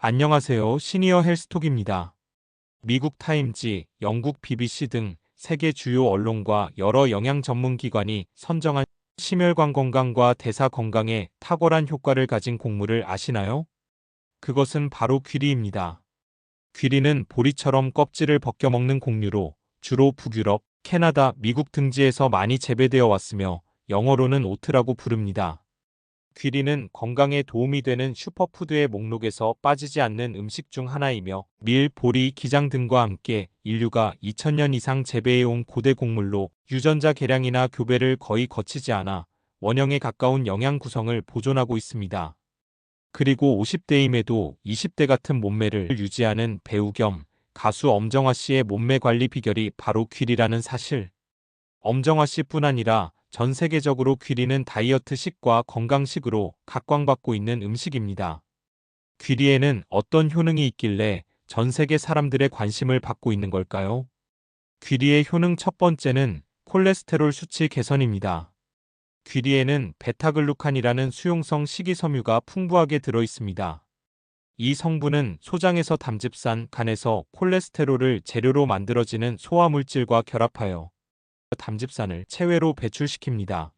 안녕하세요. 시니어 헬스톡입니다. 미국 타임지, 영국 BBC 등 세계 주요 언론과 여러 영양 전문 기관이 선정한 심혈관 건강과 대사 건강에 탁월한 효과를 가진 곡물을 아시나요? 그것은 바로 귀리입니다. 귀리는 보리처럼 껍질을 벗겨 먹는 곡류로 주로 북유럽, 캐나다, 미국 등지에서 많이 재배되어 왔으며 영어로는 오트라고 부릅니다. 귀리는 건강에 도움이 되는 슈퍼푸드의 목록에서 빠지지 않는 음식 중 하나이며 밀, 보리, 기장 등과 함께 인류가 2000년 이상 재배해온 고대 곡물로 유전자 개량이나 교배를 거의 거치지 않아 원형에 가까운 영양 구성을 보존하고 있습니다. 그리고 50대임에도 20대 같은 몸매를 유지하는 배우 겸 가수 엄정화 씨의 몸매 관리 비결이 바로 귀리라는 사실. 엄정화 씨뿐 아니라 전 세계적으로 귀리는 다이어트식과 건강식으로 각광받고 있는 음식입니다. 귀리에는 어떤 효능이 있길래 전 세계 사람들의 관심을 받고 있는 걸까요? 귀리의 효능 첫 번째는 콜레스테롤 수치 개선입니다. 귀리에는 베타글루칸이라는 수용성 식이섬유가 풍부하게 들어 있습니다. 이 성분은 소장에서 담즙산, 간에서 콜레스테롤을 재료로 만들어지는 소화물질과 결합하여 담즙산을 체외로 배출시킵니다.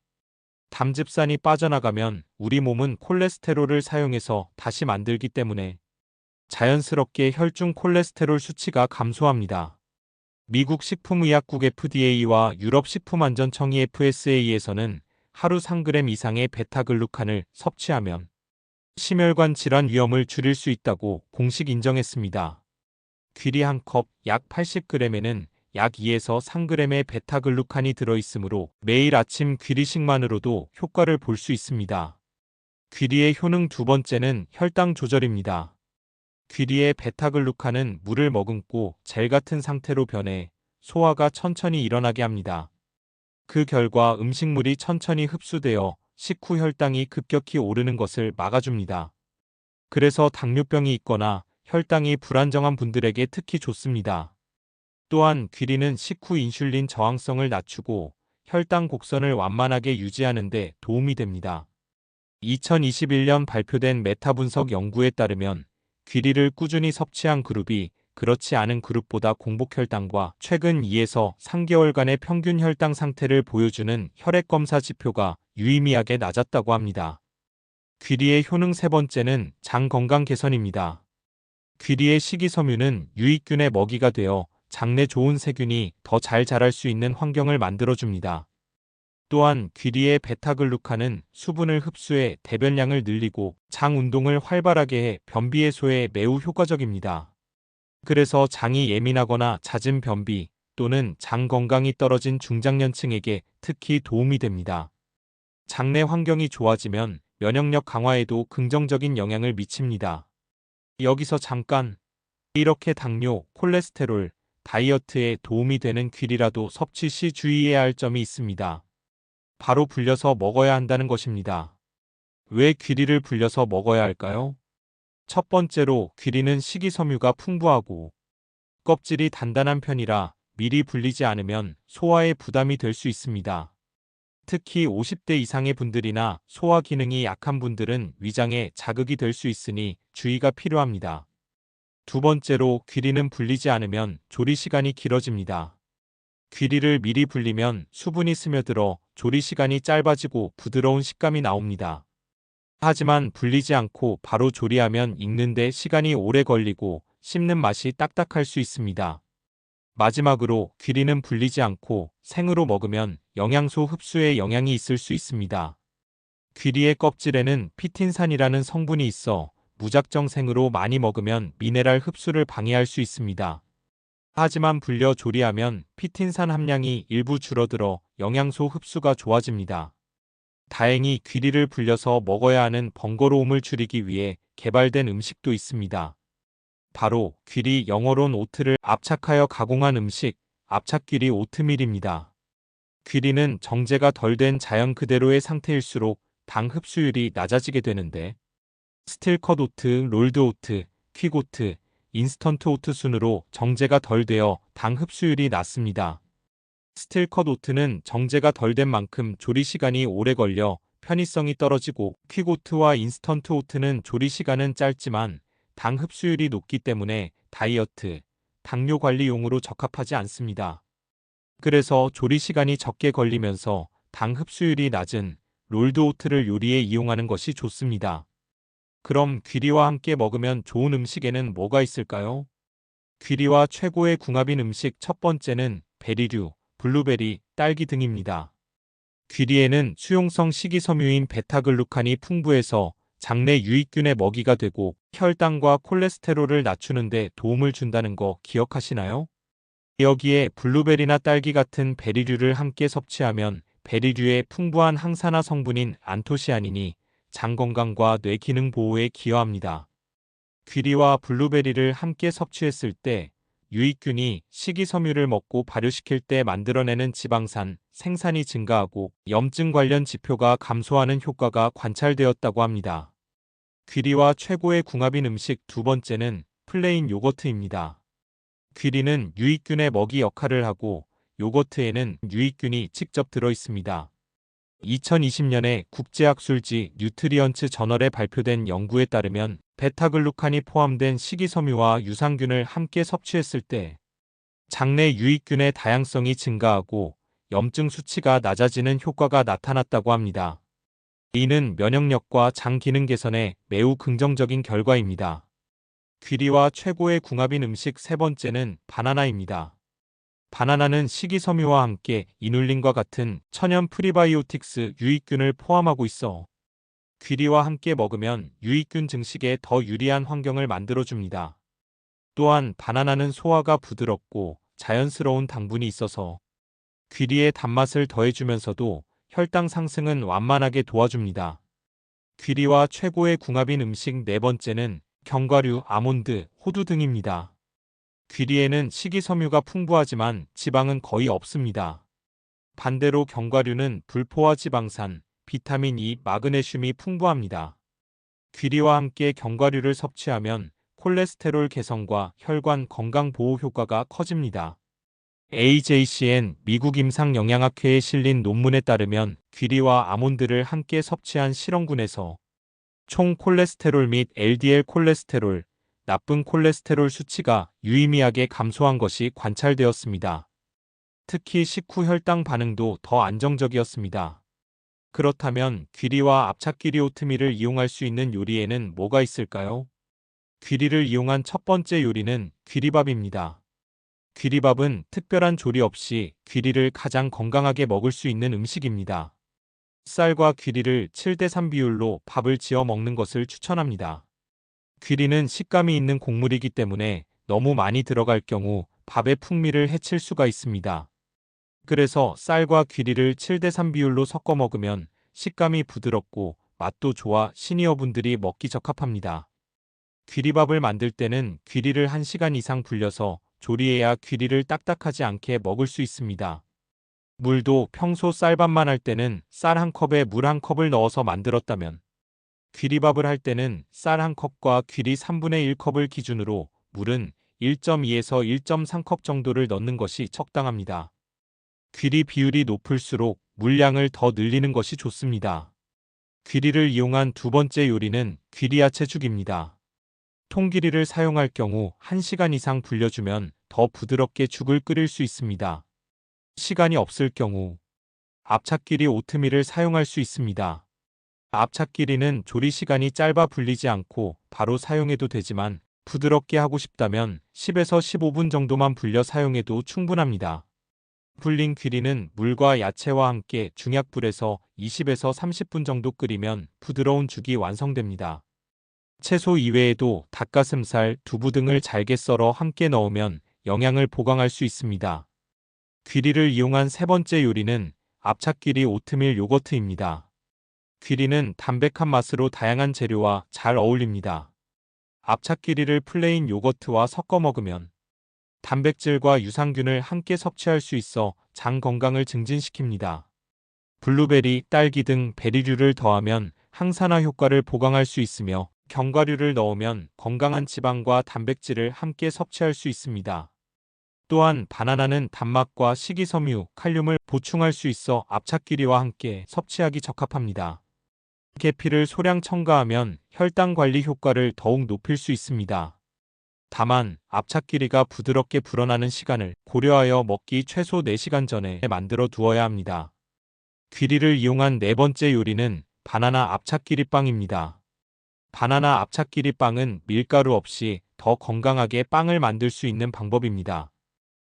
담즙산이 빠져나가면 우리 몸은 콜레스테롤을 사용해서 다시 만들기 때문에 자연스럽게 혈중 콜레스테롤 수치가 감소합니다. 미국 식품의약국 FDA와 유럽 식품안전청이 FSA에서는 하루 3g 이상의 베타글루칸을 섭취하면 심혈관 질환 위험을 줄일 수 있다고 공식 인정했습니다. 귀리 한 컵 약 80g에는 약 2에서 3g의 베타글루칸이 들어있으므로 매일 아침 귀리식만으로도 효과를 볼 수 있습니다. 귀리의 효능 두 번째는 혈당 조절입니다. 귀리의 베타글루칸은 물을 머금고 젤 같은 상태로 변해 소화가 천천히 일어나게 합니다. 그 결과 음식물이 천천히 흡수되어 식후 혈당이 급격히 오르는 것을 막아줍니다. 그래서 당뇨병이 있거나 혈당이 불안정한 분들에게 특히 좋습니다. 또한 귀리는 식후 인슐린 저항성을 낮추고 혈당 곡선을 완만하게 유지하는 데 도움이 됩니다. 2021년 발표된 메타 분석 연구에 따르면 귀리를 꾸준히 섭취한 그룹이 그렇지 않은 그룹보다 공복 혈당과 최근 2에서 3개월간의 평균 혈당 상태를 보여주는 혈액 검사 지표가 유의미하게 낮았다고 합니다. 귀리의 효능 세 번째는 장 건강 개선입니다. 귀리의 식이섬유는 유익균의 먹이가 되어 장내 좋은 세균이 더 잘 자랄 수 있는 환경을 만들어줍니다. 또한 귀리의 베타글루칸은 수분을 흡수해 대변량을 늘리고 장 운동을 활발하게 해 변비 해소에 매우 효과적입니다. 그래서 장이 예민하거나 잦은 변비 또는 장 건강이 떨어진 중장년층에게 특히 도움이 됩니다. 장내 환경이 좋아지면 면역력 강화에도 긍정적인 영향을 미칩니다. 여기서 잠깐 이렇게 당뇨, 콜레스테롤, 다이어트에 도움이 되는 귀리라도 섭취 시 주의해야 할 점이 있습니다. 바로 불려서 먹어야 한다는 것입니다. 왜 귀리를 불려서 먹어야 할까요? 첫 번째로 귀리는 식이섬유가 풍부하고 껍질이 단단한 편이라 미리 불리지 않으면 소화에 부담이 될 수 있습니다. 특히 50대 이상의 분들이나 소화 기능이 약한 분들은 위장에 자극이 될 수 있으니 주의가 필요합니다. 두 번째로 귀리는 불리지 않으면 조리 시간이 길어집니다. 귀리를 미리 불리면 수분이 스며들어 조리 시간이 짧아지고 부드러운 식감이 나옵니다. 하지만 불리지 않고 바로 조리하면 익는데 시간이 오래 걸리고 씹는 맛이 딱딱할 수 있습니다. 마지막으로 귀리는 불리지 않고 생으로 먹으면 영양소 흡수에 영향이 있을 수 있습니다. 귀리의 껍질에는 피틴산이라는 성분이 있어 무작정 생으로 많이 먹으면 미네랄 흡수를 방해할 수 있습니다. 하지만 불려 조리하면 피틴산 함량이 일부 줄어들어 영양소 흡수가 좋아집니다. 다행히 귀리를 불려서 먹어야 하는 번거로움을 줄이기 위해 개발된 음식도 있습니다. 바로 귀리 영어론 오트를 압착하여 가공한 음식, 압착귀리 오트밀입니다. 귀리는 정제가 덜 된 자연 그대로의 상태일수록 당 흡수율이 낮아지게 되는데 스틸컷 오트, 롤드 오트, 퀵 오트, 인스턴트 오트 순으로 정제가 덜 되어 당 흡수율이 낮습니다. 스틸컷 오트는 정제가 덜 된 만큼 조리 시간이 오래 걸려 편의성이 떨어지고 퀵 오트와 인스턴트 오트는 조리 시간은 짧지만 당 흡수율이 높기 때문에 다이어트, 당뇨 관리용으로 적합하지 않습니다. 그래서 조리 시간이 적게 걸리면서 당 흡수율이 낮은 롤드 오트를 요리에 이용하는 것이 좋습니다. 그럼 귀리와 함께 먹으면 좋은 음식에는 뭐가 있을까요? 귀리와 최고의 궁합인 음식 첫 번째는 베리류, 블루베리, 딸기 등입니다. 귀리에는 수용성 식이섬유인 베타글루칸이 풍부해서 장내 유익균의 먹이가 되고 혈당과 콜레스테롤을 낮추는 데 도움을 준다는 거 기억하시나요? 여기에 블루베리나 딸기 같은 베리류를 함께 섭취하면 베리류의 풍부한 항산화 성분인 안토시아닌이 장 건강과 뇌 기능 보호에 기여합니다. 귀리와 블루베리를 함께 섭취했을 때 유익균이 식이섬유를 먹고 발효시킬 때 만들어내는 지방산, 생산이 증가하고 염증 관련 지표가 감소하는 효과가 관찰되었다고 합니다. 귀리와 최고의 궁합인 음식 두 번째는 플레인 요거트입니다. 귀리는 유익균의 먹이 역할을 하고 요거트에는 유익균이 직접 들어 있습니다. 2020년에 국제학술지 뉴트리언츠 저널에 발표된 연구에 따르면 베타글루칸이 포함된 식이섬유와 유산균을 함께 섭취했을 때 장내 유익균의 다양성이 증가하고 염증 수치가 낮아지는 효과가 나타났다고 합니다. 이는 면역력과 장 기능 개선에 매우 긍정적인 결과입니다. 귀리와 최고의 궁합인 음식 세 번째는 바나나입니다. 바나나는 식이섬유와 함께 이눌린과 같은 천연 프리바이오틱스 유익균을 포함하고 있어 귀리와 함께 먹으면 유익균 증식에 더 유리한 환경을 만들어줍니다. 또한 바나나는 소화가 부드럽고 자연스러운 당분이 있어서 귀리의 단맛을 더해주면서도 혈당 상승은 완만하게 도와줍니다. 귀리와 최고의 궁합인 음식 네 번째는 견과류, 아몬드, 호두 등입니다. 귀리에는 식이섬유가 풍부하지만 지방은 거의 없습니다. 반대로 견과류는 불포화 지방산, 비타민 E, 마그네슘이 풍부합니다. 귀리와 함께 견과류를 섭취하면 콜레스테롤 개선과 혈관 건강 보호 효과가 커집니다. AJCN 미국 임상영양학회에 실린 논문에 따르면 귀리와 아몬드를 함께 섭취한 실험군에서 총 콜레스테롤 및 LDL 콜레스테롤, 나쁜 콜레스테롤 수치가 유의미하게 감소한 것이 관찰되었습니다. 특히 식후 혈당 반응도 더 안정적이었습니다. 그렇다면 귀리와 압착귀리 오트밀을 이용할 수 있는 요리에는 뭐가 있을까요? 귀리를 이용한 첫 번째 요리는 귀리밥입니다. 귀리밥은 특별한 조리 없이 귀리를 가장 건강하게 먹을 수 있는 음식입니다. 쌀과 귀리를 7대3 비율로 밥을 지어 먹는 것을 추천합니다. 귀리는 식감이 있는 곡물이기 때문에 너무 많이 들어갈 경우 밥의 풍미를 해칠 수가 있습니다. 그래서 쌀과 귀리를 7대3 비율로 섞어 먹으면 식감이 부드럽고 맛도 좋아 시니어분들이 먹기 적합합니다. 귀리밥을 만들 때는 귀리를 1시간 이상 불려서 조리해야 귀리를 딱딱하지 않게 먹을 수 있습니다. 물도 평소 쌀밥만 할 때는 쌀 1컵에 물 1컵을 넣어서 만들었다면 귀리밥을 할 때는 쌀 1컵과 귀리 3분의 1컵을 기준으로 물은 1.2에서 1.3컵 정도를 넣는 것이 적당합니다. 귀리 비율이 높을수록 물량을 더 늘리는 것이 좋습니다. 귀리를 이용한 두 번째 요리는 귀리야채죽입니다. 통귀리를 사용할 경우 1시간 이상 불려주면 더 부드럽게 죽을 끓일 수 있습니다. 시간이 없을 경우 압착귀리 오트밀을 사용할 수 있습니다. 압착귀리는 조리 시간이 짧아 불리지 않고 바로 사용해도 되지만 부드럽게 하고 싶다면 10에서 15분 정도만 불려 사용해도 충분합니다. 불린 귀리는 물과 야채와 함께 중약불에서 20에서 30분 정도 끓이면 부드러운 죽이 완성됩니다. 채소 이외에도 닭가슴살, 두부 등을 잘게 썰어 함께 넣으면 영양을 보강할 수 있습니다. 귀리를 이용한 세 번째 요리는 압착귀리 오트밀 요거트입니다. 귀리는 담백한 맛으로 다양한 재료와 잘 어울립니다. 압착귀리를 플레인 요거트와 섞어 먹으면 단백질과 유산균을 함께 섭취할 수 있어 장 건강을 증진시킵니다. 블루베리, 딸기 등 베리류를 더하면 항산화 효과를 보강할 수 있으며 견과류를 넣으면 건강한 지방과 단백질을 함께 섭취할 수 있습니다. 또한 바나나는 단맛과 식이섬유, 칼륨을 보충할 수 있어 압착귀리와 함께 섭취하기 적합합니다. 계피를 소량 첨가하면 혈당 관리 효과를 더욱 높일 수 있습니다. 다만 압착끼리가 부드럽게 불어나는 시간을 고려하여 먹기 최소 4시간 전에 만들어 두어야 합니다. 귀리를 이용한 네 번째 요리는 바나나 압착끼리빵입니다. 바나나 압착끼리빵은 밀가루 없이 더 건강하게 빵을 만들 수 있는 방법입니다.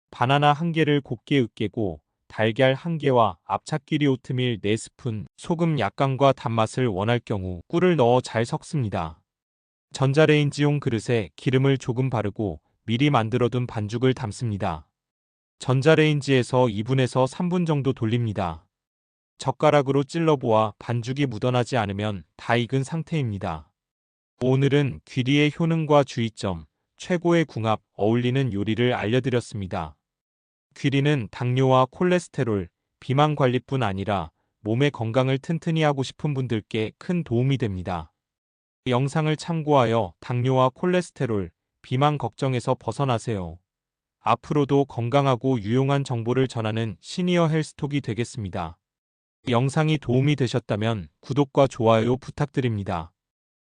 바나나 1개를 곱게 으깨고 달걀 1개와 압착끼리 오트밀 4스푼, 소금 약간과 단맛을 원할 경우 꿀을 넣어 잘 섞습니다. 전자레인지용 그릇에 기름을 조금 바르고 미리 만들어둔 반죽을 담습니다. 전자레인지에서 2분에서 3분 정도 돌립니다. 젓가락으로 찔러보아 반죽이 묻어나지 않으면 다 익은 상태입니다. 오늘은 귀리의 효능과 주의점, 최고의 궁합, 어울리는 요리를 알려드렸습니다. 귀리는 당뇨와 콜레스테롤, 비만 관리뿐 아니라 몸의 건강을 튼튼히 하고 싶은 분들께 큰 도움이 됩니다. 영상을 참고하여 당뇨와 콜레스테롤, 비만 걱정에서 벗어나세요. 앞으로도 건강하고 유용한 정보를 전하는 시니어 헬스톡이 되겠습니다. 영상이 도움이 되셨다면 구독과 좋아요 부탁드립니다.